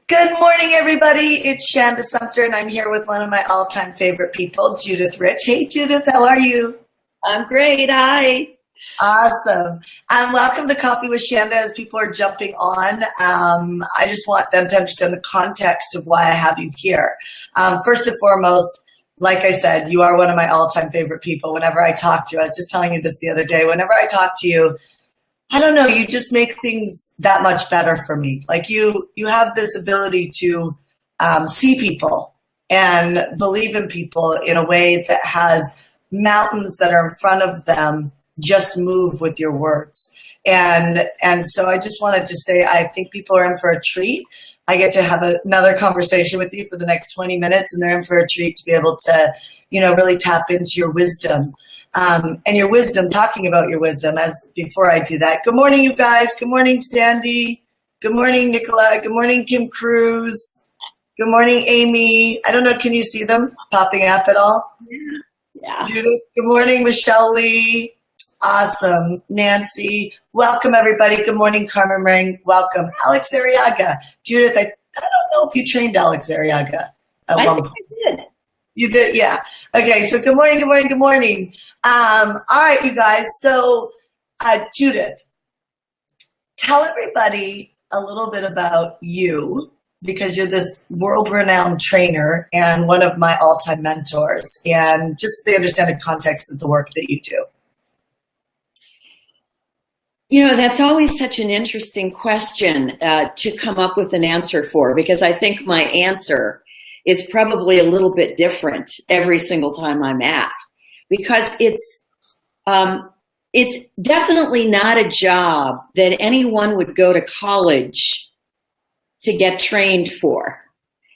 Good morning, everybody. It's Shanda Sumpter, and I'm here with one of my all-time favorite people, Judith Rich. Hey, Judith, how are you? I'm great. Hi. Awesome. Welcome to Coffee with Shanda. As people are jumping on, I just want them to understand the context of why I have you here. First and foremost, like I said, you are one of my all-time favorite people. Whenever I talk to you, I was just telling you this the other day, whenever I talk to you, I don't know, you just make things that much better for me. Like you have this ability to see people and believe in people in a way that has mountains that are in front of them just move with your words. And so I just wanted to say, I think people are in for a treat. I get to have another conversation with you for the next 20 minutes, and they're in for a treat to be able to, really tap into your wisdom. And your wisdom, talking about your wisdom before I do that. Good morning, you guys. Good morning, Sandy. Good morning, Nicola. Good morning, Kim Cruz. Good morning, Amy. I don't know, can you see them popping up at all? Yeah. Judith, good morning, Michelle Lee. Awesome. Nancy. Welcome, everybody. Good morning, Carmen Ring. Welcome. Alex Arriaga. Judith, I don't know if you trained Alex Arriaga at one point. I did. You did, yeah. Okay, so good morning, good morning, good morning. All right, you guys. So, Judith, tell everybody a little bit about you, because you're this world-renowned trainer and one of my all-time mentors, and just the understanding context of the work that you do. That's always such an interesting question to come up with an answer for, because I think my answer is probably a little bit different every single time I'm asked, because it's definitely not a job that anyone would go to college to get trained for.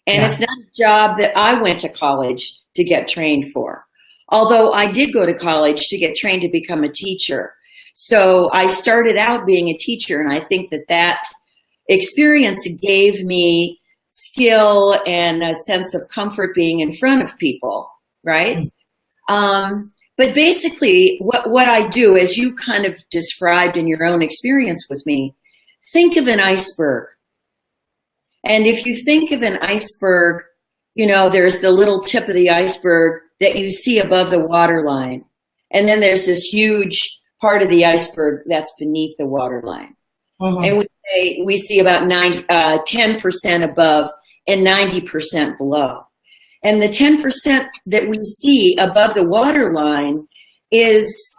And It's not a job that I went to college to get trained for. Although I did go to college to get trained to become a teacher. So I started out being a teacher, and I think that experience gave me skill and a sense of comfort being in front of people, right? But basically, what I do, as you kind of described in your own experience with me, think of an iceberg. And if you think of an iceberg, there's the little tip of the iceberg that you see above the waterline. And then there's this huge part of the iceberg that's beneath the waterline. Mm-hmm. And we see about 10% above and 90% below. And the 10% that we see above the waterline is,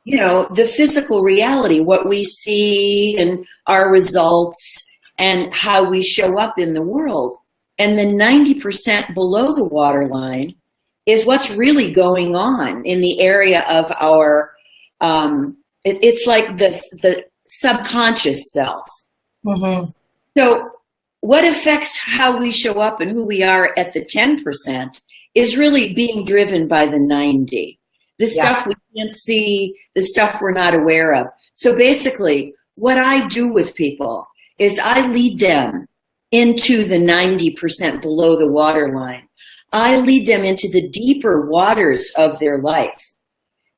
the physical reality, what we see and our results and how we show up in the world. And the 90% below the waterline is what's really going on in the area of our, it's like the subconscious self. Mm-hmm. So what affects how we show up and who we are at the 10% is really being driven by the 90. The stuff we can't see, the stuff we're not aware of. So basically, what I do with people is I lead them into the 90% below the waterline. I lead them into the deeper waters of their life.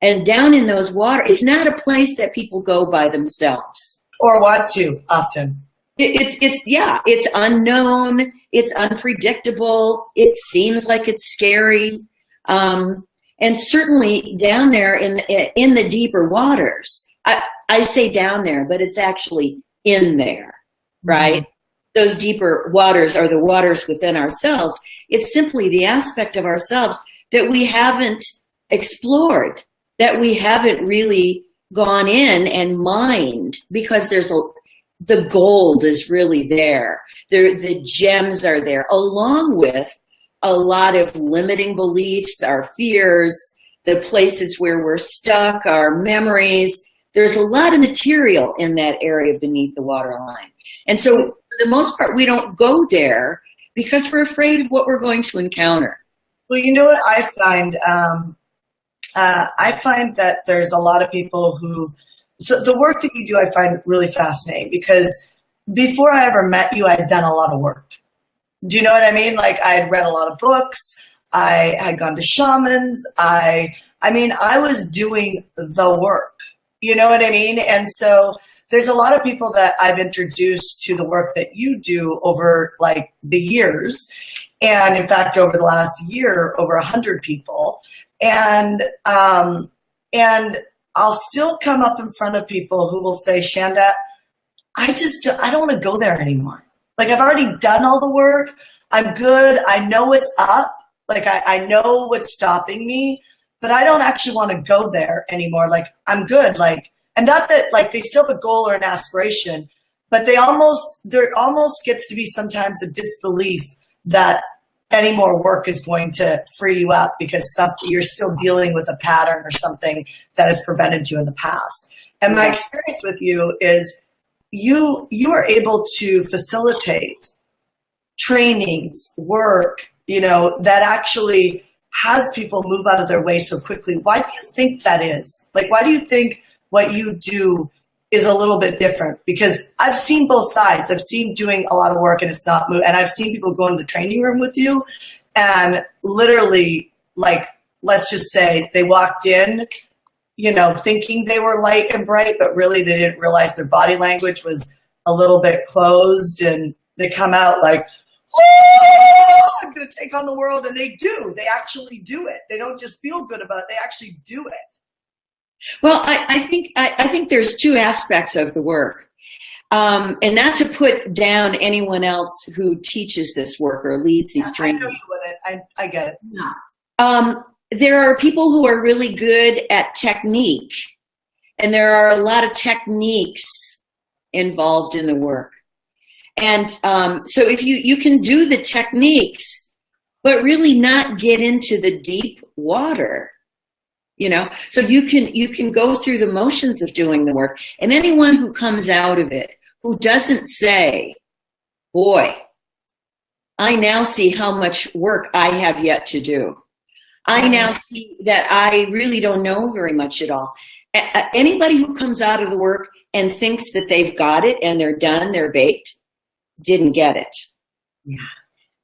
And down in those waters, it's not a place that people go by themselves. Or want to, often. It's unknown, it's unpredictable, it seems like it's scary. And certainly down there in the deeper waters, I say down there, but it's actually in there, right? Mm-hmm. Those deeper waters are the waters within ourselves. It's simply the aspect of ourselves that we haven't explored, that we haven't really gone in and mined, because the gold is really there. The gems are there, along with a lot of limiting beliefs, our fears, the places where we're stuck, our memories. There's a lot of material in that area beneath the waterline. And so for the most part, we don't go there because we're afraid of what we're going to encounter. Well, you know what I find? I find that there's a lot of people so the work that you do, I find really fascinating, because before I ever met you, I had done a lot of work. Do you know what I mean? Like, I had read a lot of books. I had gone to shamans. I was doing the work. You know what I mean? And so there's a lot of people that I've introduced to the work that you do over like the years. And in fact, over the last year, over 100 people. And I'll still come up in front of people who will say, Shanda, I don't want to go there anymore. Like, I've already done all the work. I'm good. I know it's up. Like, I know what's stopping me, but I don't actually want to go there anymore. Like, I'm good. Like, and not that, like, they still have a goal or an aspiration, but there almost gets to be sometimes a disbelief that any more work is going to free you up because you're still dealing with a pattern or something that has prevented you in the past. And my experience with you is you are able to facilitate trainings, work, that actually has people move out of their way so quickly. Why do you think that is? Like, why do you think what you do is a little bit different? Because I've seen both sides. I've seen doing a lot of work and it's not moving. And I've seen people go into the training room with you and literally, like, let's just say they walked in, thinking they were light and bright, but really they didn't realize their body language was a little bit closed, and they come out like, oh, I'm going to take on the world. And they do. They actually do it. They don't just feel good about it. They actually do it. Well, I think there's two aspects of the work, and not to put down anyone else who teaches this work or leads these trainings. I know you wouldn't. I get it. Yeah. There are people who are really good at technique, and there are a lot of techniques involved in the work. And so if you can do the techniques, but really not get into the deep water. So you can go through the motions of doing the work, and anyone who comes out of it who doesn't say, boy, I now see how much work I have yet to do. I now see that I really don't know very much at all. Anybody who comes out of the work and thinks that they've got it and they're done, they're baked, didn't get it. Yeah.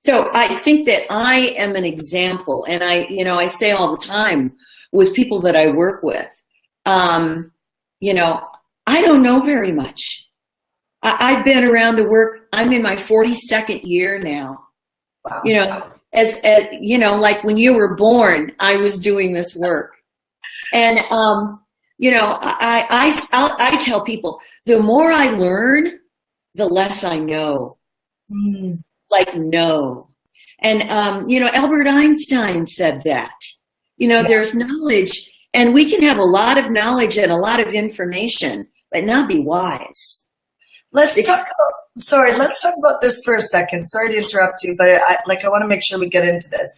So I think that I am an example, and I say all the time, with people that I work with, I don't know very much. I've been around the work. I'm in my 42nd year now. Wow. As like when you were born, I was doing this work. And, I tell people, the more I learn, the less I know. Like, no. And, Albert Einstein said that. There's knowledge, and we can have a lot of knowledge and a lot of information, but not be wise. Let's talk about this for a second. Sorry to interrupt you, but I want to make sure we get into this.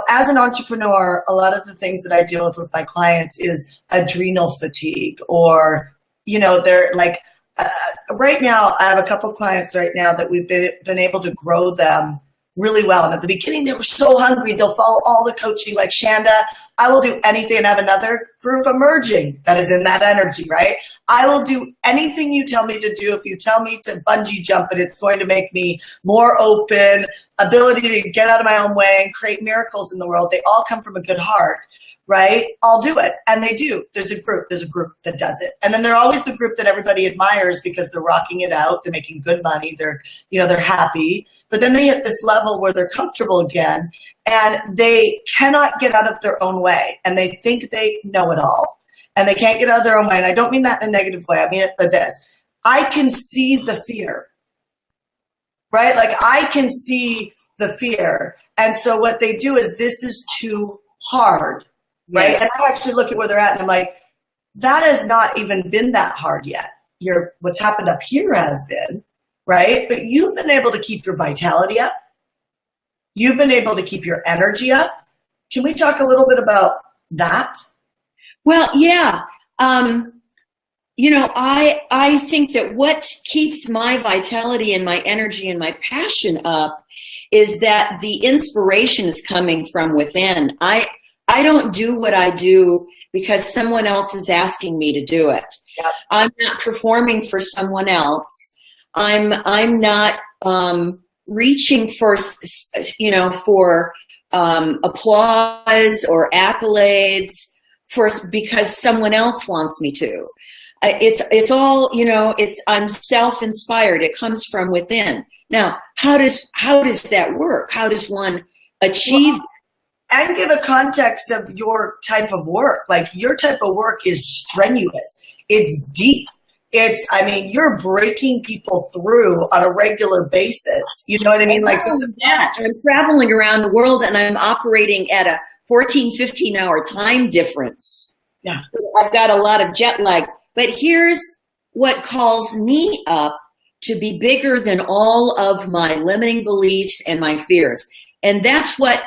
As an entrepreneur, a lot of the things that I deal with my clients is adrenal fatigue, or, they're like, right now, I have a couple clients right now that we've been able to grow them really well. And at the beginning, they were so hungry. They'll follow all the coaching, like, Shanda, I will do anything. And I have another group emerging that is in that energy, right? I will do anything you tell me to do. If you tell me to bungee jump and it's going to make me more open, ability to get out of my own way and create miracles in the world, they all come from a good heart, right? I'll do it. And they do. There's a group that does it. And then they're always the group that everybody admires because they're rocking it out. They're making good money. They're happy. But then they hit this level where they're comfortable again and they cannot get out of their own way. And they think they know it all and they can't get out of their own way. And I don't mean that in a negative way. I mean it for this. I can see the fear, right? Like, I can see the fear. And so what they do is, this is too hard. Right. Yes. And I actually look at where they're at and I'm like, that has not even been that hard yet. What's happened up here has been, right? But you've been able to keep your vitality up. You've been able to keep your energy up. Can we talk a little bit about that? Well, yeah. I think that what keeps my vitality and my energy and my passion up is that the inspiration is coming from within. I don't do what I do because someone else is asking me to do it. Yep. I'm not performing for someone else. I'm not reaching for applause or accolades because someone else wants me to. it's all, I'm self-inspired. It comes from within. Now, how does that work? How does one achieve? Well, and give a context of your type of work. Like your type of work is strenuous. It's deep. You're breaking people through on a regular basis. You know what I mean? Like I'm traveling around the world and I'm operating at a 14, 15 hour time difference. Yeah. I've got a lot of jet lag. But here's what calls me up to be bigger than all of my limiting beliefs and my fears. And that's what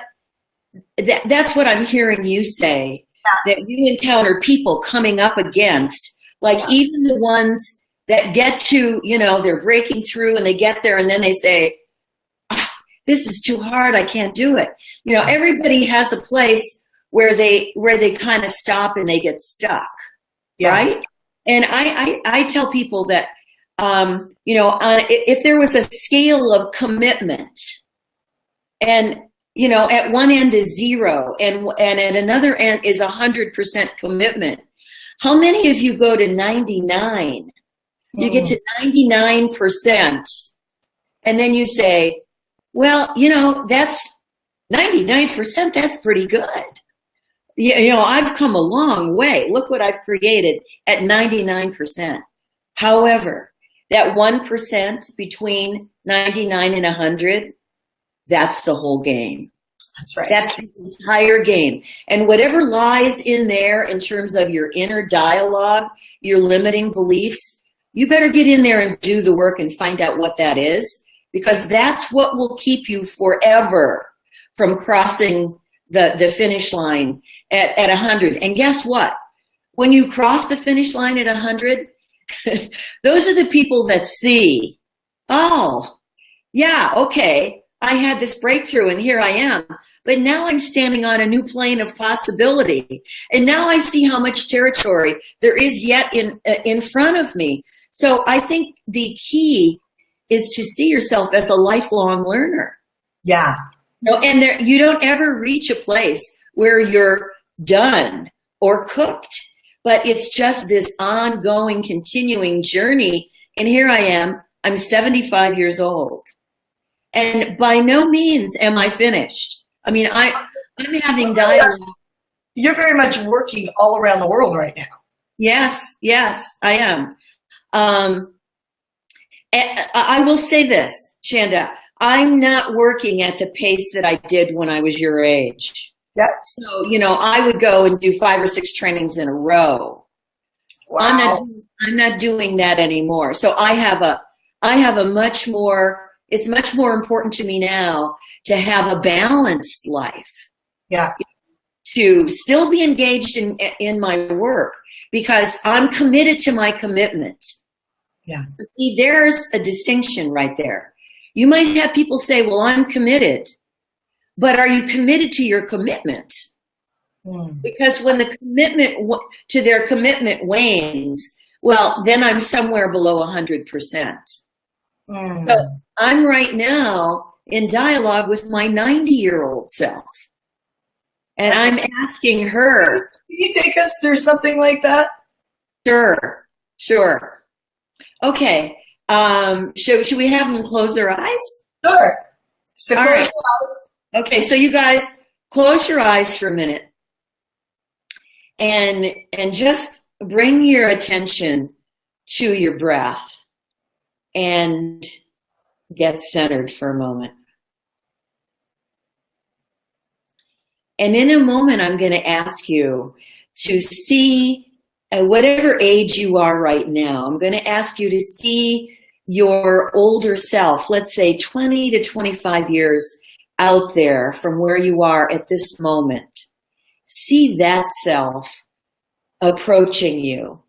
I'm hearing you say, that you encounter people coming up against, like even the ones that get to, they're breaking through and they get there and then they say, this is too hard, I can't do it. Everybody has a place where they kind of stop and they get stuck, right? And I tell people that, if there was a scale of commitment and, at one end is 0 and at another end is 100% commitment, how many of you go to 99? You get to 99% and then you say, well, that's 99%, that's pretty good. I've come a long way. Look what I've created at 99%. However, that 1% between 99 and 100, that's the whole game. That's right. That's the entire game. And whatever lies in there in terms of your inner dialogue, your limiting beliefs, you better get in there and do the work and find out what that is, because that's what will keep you forever from crossing the finish line at 100. And guess what? When you cross the finish line at 100, those are the people that see, oh, yeah, okay, I had this breakthrough and here I am. But now I'm standing on a new plane of possibility. And now I see how much territory there is yet in front of me. So I think the key is to see yourself as a lifelong learner. Yeah. And you don't ever reach a place where you're done or cooked, but it's just this ongoing, continuing journey. And here I am, I'm 75 years old. And by no means am I finished. I'm having dialogue. You're very much working all around the world right now. Yes, I am. And I will say this, Shanda, I'm not working at the pace that I did when I was your age. Yep. So, I would go and do 5 or 6 trainings in a row. Wow. I'm not doing that anymore. So I have a much more, it's much more important to me now to have a balanced life. Yeah. To still be engaged in my work because I'm committed to my commitment. Yeah. See, there's a distinction right there. You might have people say, well, I'm committed, but are you committed to your commitment? Because when the commitment to their commitment wanes, well, then I'm somewhere below 100%. So I'm right now in dialogue with my 90-year-old self. And I'm asking her. Can you take us through something like that? Sure. Okay. Should we have them close their eyes? Sure. So all close right. your eyes. Okay, so you guys close your eyes for a minute and just bring your attention to your breath and get centered for a moment. And in a moment, I'm going to ask you to see, at whatever age you are right now, I'm going to ask you to see your older self, let's say 20 to 25 years out there from where you are at this moment. See that self approaching you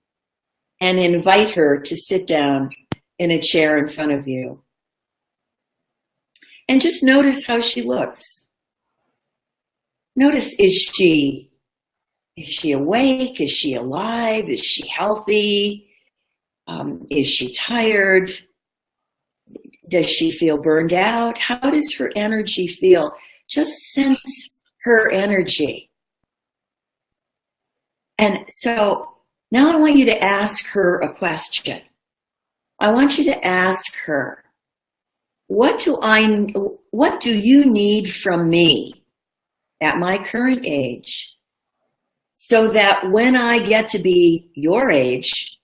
and invite her to sit down in a chair in front of you. And just notice how she looks. Notice, is she awake? Is she alive? Is she healthy? Is she tired? Does she feel burned out? How does her energy feel? Just sense her energy. And so Now I want you to ask her a question. I want you to ask her, what do you need from me at my current age so that when I get to be your age,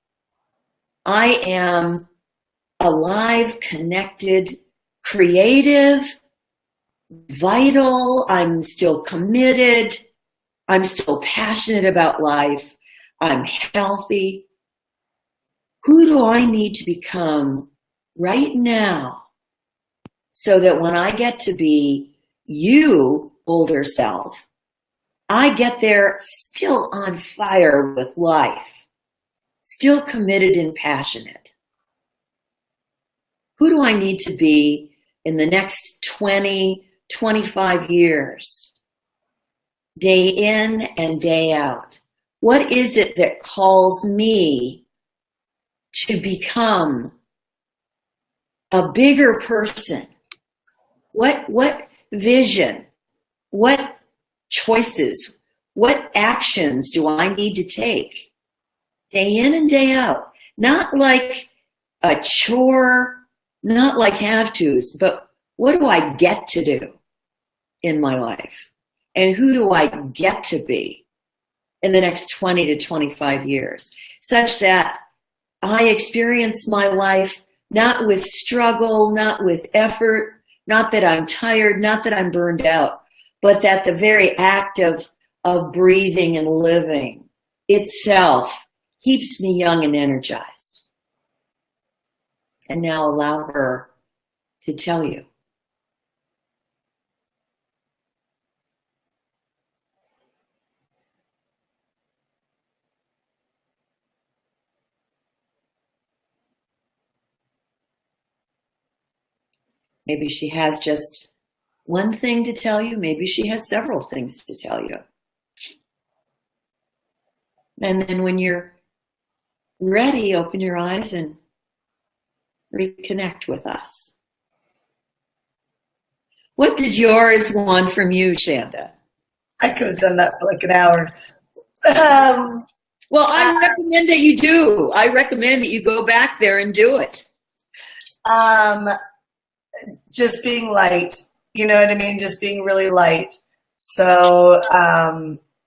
I am alive, connected, creative, vital, I'm still committed, I'm still passionate about life, I'm healthy. Who do I need to become right now so that when I get to be you, older self, I get there still on fire with life, still committed and passionate? Who do I need to be in the next 20, 25 years, day in and day out? What is it that calls me to become a bigger person? What vision, what choices, what actions do I need to take day in and day out? Not like a chore, not like have-tos, but what do I get to do in my life? And who do I get to be in the next 20 to 25 years, such that I experience my life not with struggle, not with effort, not that I'm tired, not that I'm burned out, but that the very act of breathing and living itself keeps me young and energized. And now allow her to tell you. Maybe she has just one thing to tell you. Maybe she has several things to tell you. And then when you're ready, open your eyes and reconnect with us. What did yours want from you, Shanda? I could have done that for like an hour. Well, I recommend that you do. I recommend that you go back there and do it. Just being light, you know what I mean? Just being really light. So,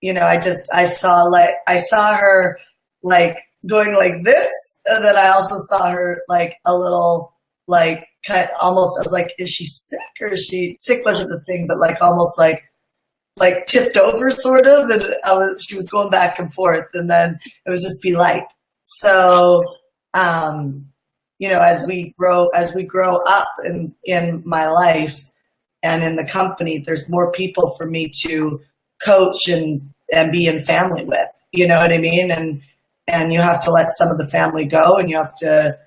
you know, I saw her like going like this, and then I also saw her like a little, like kind of almost, I was like, is she sick or is she sick? Wasn't the thing, but like almost like tipped over sort of. And she was going back and forth, and then it was just be light. So, you know, as we grow up in my life and in the company, there's more people for me to coach and be in family with, you know what I mean? And you have to let some of the family go, and you have to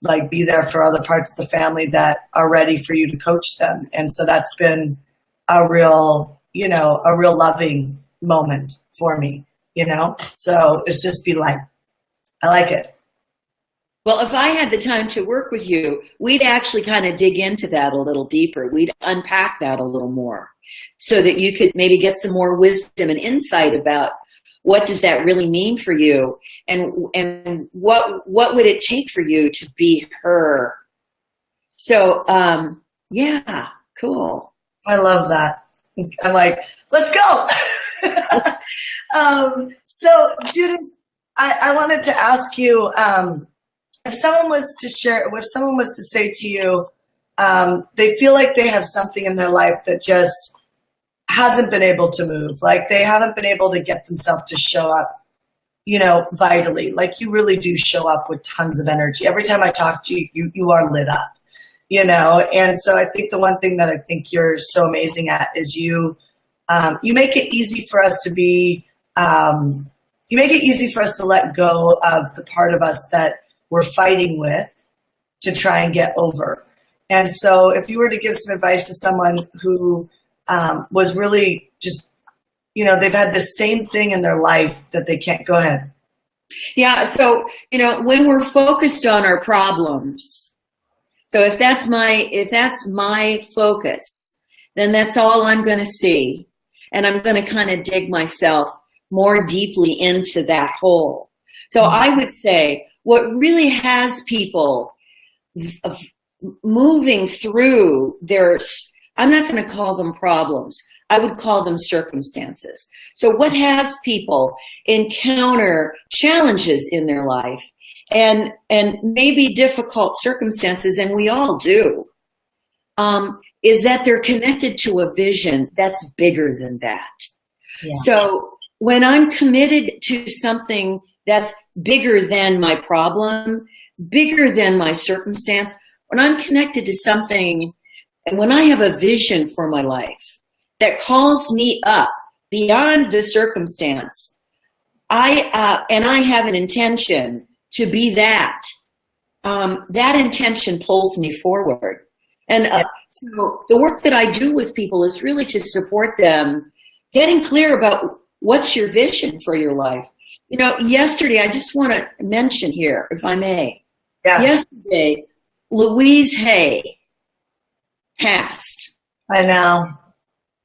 like be there for other parts of the family that are ready for you to coach them. And so that's been a real loving moment for me, you know? So it's just be light. I like it. Well, if I had the time to work with you, we'd actually kind of dig into that a little deeper. We'd unpack that a little more so that you could maybe get some more wisdom and insight about what does that really mean for you, and what would it take for you to be her. So, yeah, cool. I love that. I'm like, let's go. So Judith, I wanted to ask you, if someone was to say to you, they feel like they have something in their life that just hasn't been able to move, like they haven't been able to get themselves to show up, you know, vitally, like you really do show up with tons of energy. Every time I talk to you, you are lit up, you know? And so I think the one thing that I think you're so amazing at is you make it easy for us to be, you make it easy for us to let go of the part of us that we're fighting with to try and get over. And so if you were to give some advice to someone who was really just, you know, they've had the same thing in their life that they can't, go ahead. Yeah. So, you know, when we're focused on our problems, so if that's my focus, then that's all I'm going to see. And I'm going to kind of dig myself more deeply into that hole. So I would say what really has people moving through their, I'm not going to call them problems, I would call them circumstances. So what has people encounter challenges in their life and maybe difficult circumstances, and we all do, is that they're connected to a vision that's bigger than that. Yeah. So when I'm committed to something that's bigger than my problem, bigger than my circumstance, when I'm connected to something, and when I have a vision for my life that calls me up beyond the circumstance, and I have an intention to be that, that intention pulls me forward. And so the work that I do with people is really to support them getting clear about what's your vision for your life. You know, yesterday, I just want to mention here, if I may. Yeah. Yesterday, Louise Hay passed. I know.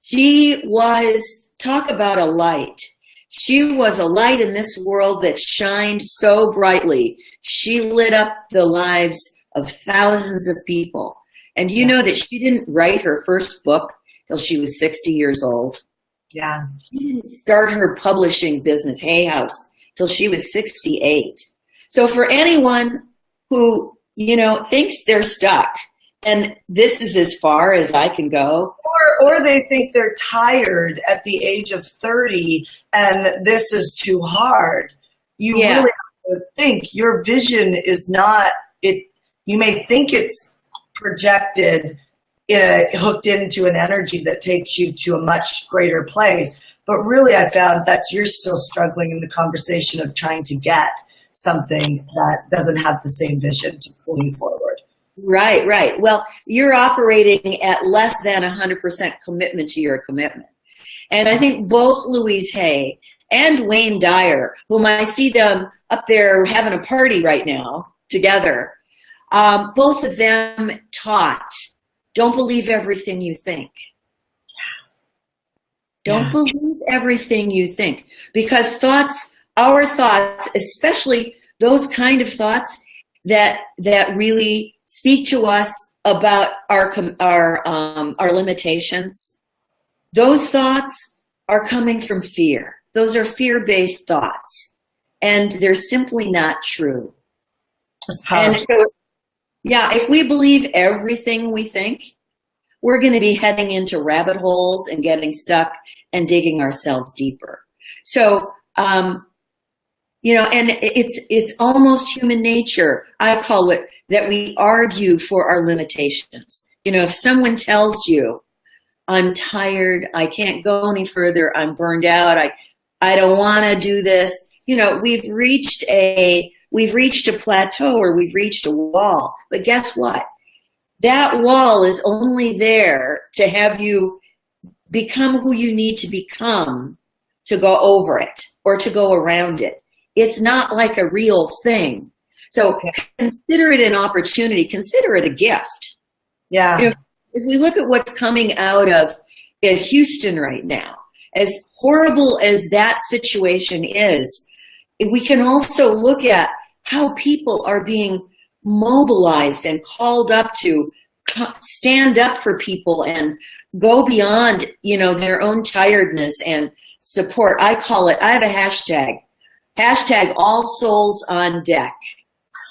She was, talk about a light. She was a light in this world that shined so brightly. She lit up the lives of thousands of people. And you know that she didn't write her first book till she was 60 years old. Yeah. She didn't start her publishing business, Hay House, till she was 68. So for anyone who, you know, thinks they're stuck and this is as far as I can go. Or they think they're tired at the age of 30 and this is too hard. You really have to think your vision is not it. You may think it's projected hooked into an energy that takes you to a much greater place. But really, I found that you're still struggling in the conversation of trying to get something that doesn't have the same vision to pull you forward. Right, right. Well, you're operating at less than 100% commitment to your commitment. And I think both Louise Hay and Wayne Dyer, whom I see them up there having a party right now together, both of them taught, don't believe everything you think. Don't believe everything you think, because thoughts, our thoughts, especially those kind of thoughts that really speak to us about our limitations, those thoughts are coming from fear. Those are fear-based thoughts, and they're simply not true. That's powerful. And so, if we believe everything we think, we're going to be heading into rabbit holes and getting stuck and digging ourselves deeper. So, and it's almost human nature, I call it, that we argue for our limitations. You know, if someone tells you, I'm tired, I can't go any further, I'm burned out, I don't want to do this, you know, we've reached a plateau or we've reached a wall. But guess what? That wall is only there to have you become who you need to become to go over it or to go around it. It's not like a real thing. So consider it an opportunity. Consider it a gift. Yeah. You know, if we look at what's coming out of Houston right now, as horrible as that situation is, we can also look at how people are being mobilized and called up to stand up for people and go beyond, you know, their own tiredness and support. I call it, I have a hashtag all souls on deck.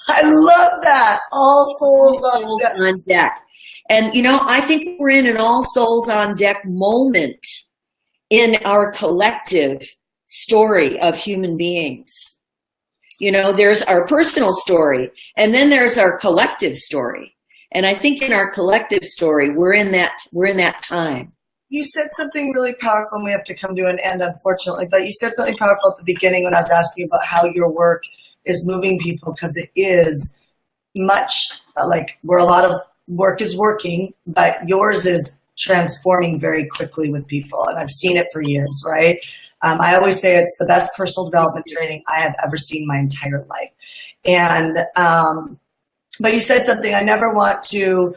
I love that. All souls on deck. And, you know, I think we're in an all souls on deck moment in our collective story of human beings. You know, there's our personal story, and then there's our collective story. And I think in our collective story, we're in that time. You said something really powerful, and we have to come to an end, unfortunately. But you said something powerful at the beginning when I was asking about how your work is moving people, because it is much like where a lot of work is working, but yours is transforming very quickly with people. And I've seen it for years, right? I always say it's the best personal development training I have ever seen in my entire life. And, but you said something, I never want to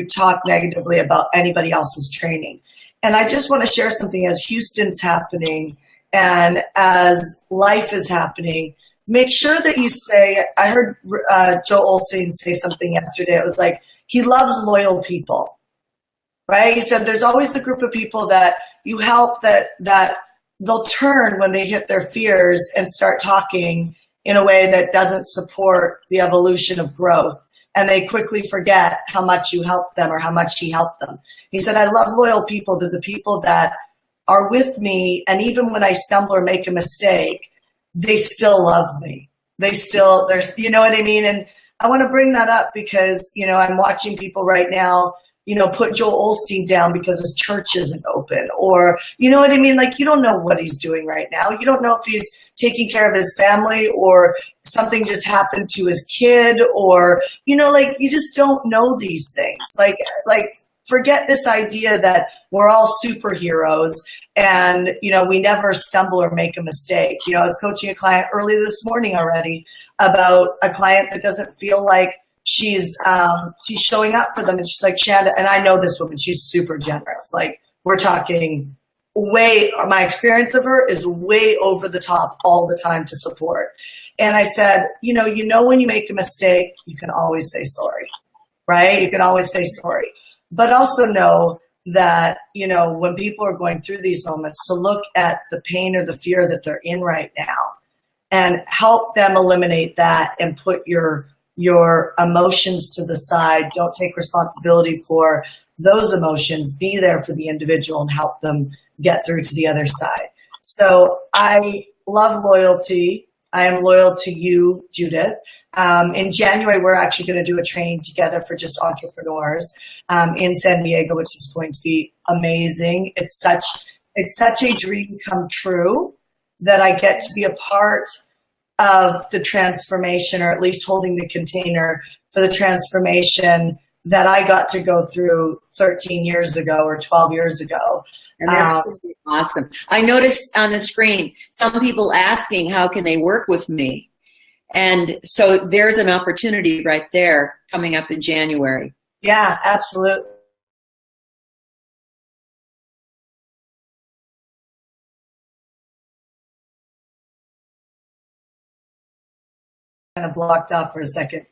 talk negatively about anybody else's training. And I just want to share something as Houston's happening And as life is happening, make sure that you say, I heard Joel Osteen say something yesterday. It was like, he loves loyal people, right? He said, there's always the group of people that you help that they'll turn when they hit their fears and start talking in a way that doesn't support the evolution of growth. And they quickly forget how much you helped them or how much he helped them. He said, I love loyal people. They're the people that are with me. And even when I stumble or make a mistake, they still love me. There's, you know what I mean? And I want to bring that up because, I'm watching people right now, put Joel Osteen down because his church isn't open, or, you know what I mean? Like, you don't know what he's doing right now. You don't know if he's taking care of his family or something just happened to his kid, or, you just don't know these things. Like forget this idea that we're all superheroes and, we never stumble or make a mistake. I was coaching a client early this morning already about a client that doesn't feel like she's showing up for them. And she's like, Shanda, and I know this woman, she's super generous. Like, we're talking my experience of her is way over the top all the time to support. And I said, when you make a mistake, you can always say sorry, right? You can always say sorry. But also know that, when people are going through these moments, to look at the pain or the fear that they're in right now and help them eliminate that and put your emotions to the side. Don't take responsibility for those emotions. Be there for the individual and help them get through to the other side. So I love loyalty. I am loyal to you, Judith. In January, we're actually going to do a training together for just entrepreneurs in San Diego, which is going to be amazing. It's such a dream come true that I get to be a part of the transformation, or at least holding the container for the transformation that I got to go through 13 years ago or 12 years ago. And that's pretty awesome. I noticed on the screen, some people asking, how can they work with me? And so there's an opportunity right there coming up in January. Yeah, absolutely. Kind of blocked off for a second.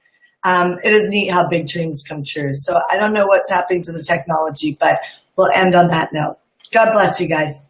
It is neat how big dreams come true. So I don't know what's happening to the technology, but we'll end on that note. God bless you guys.